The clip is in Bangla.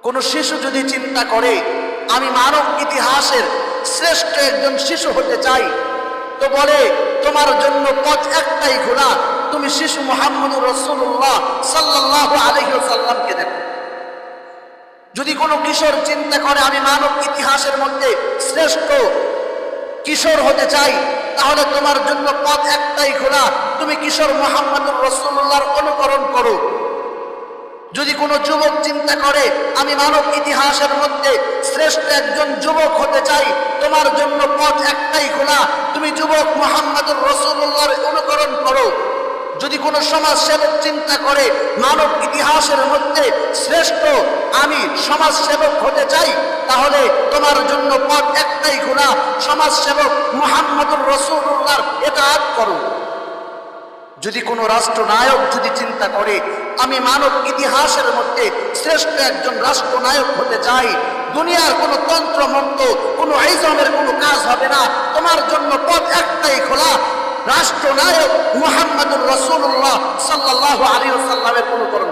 কোন শিশু যদি চিন্তা করে আমি মানব ইতিহাসের শ্রেষ্ঠ একজন শিশু হতে চাই, তো বলে তোমার জন্য পথ একটাই খোলা, তুমি শিশু মুহাম্মদুর রাসূলুল্লাহ সাল্লাল্লাহু আলাইহি ওয়াসাল্লামকে দেখো। যদি কোনো কিশোর চিন্তা করে আমি মানব ইতিহাসের মধ্যে শ্রেষ্ঠ কিশোর হতে চাই, তাহলে তোমার জন্য পথ একটাই খোলা, তুমি কিশোর মুহাম্মদুর রাসূলুল্লাহর অনুকরণ করো। যদি কোনো যুবক চিন্তা করে আমি মানব ইতিহাসের মধ্যে শ্রেষ্ঠ একজন যুবক হতে চাই, তোমার জন্য পথ একটাই খোলা, তুমি যুবক মুহাম্মদুর রাসূলুল্লাহর অনুকরণ করো। যদি কোনো সমাজ সেবক চিন্তা করে মানব ইতিহাসের মধ্যে শ্রেষ্ঠ আমি সমাজ সেবক হতে চাই, তাহলে তোমার জন্য পথ একটাই খোলা, সমাজ সেবক মুহাম্মদুর রাসূলুল্লাহর ইতাআত করো। যদি কোনো রাষ্ট্রনায়ক যদি চিন্তা করে আমি মানব ইতিহাসের মধ্যে শ্রেষ্ঠ একজন রাষ্ট্রনায়ক হতে চাই, দুনিয়ার কোনো তন্ত্রমন্ত্র কোনো আইজমের কোনো কাজ হবে না, তোমার জন্য পথ একটাই খোলা, রাষ্ট্রনায়ক মুহাম্মদুর রাসূলুল্লাহ সাল্লাল্লাহু আলাইহি ওয়াসাল্লামের অনুকরণ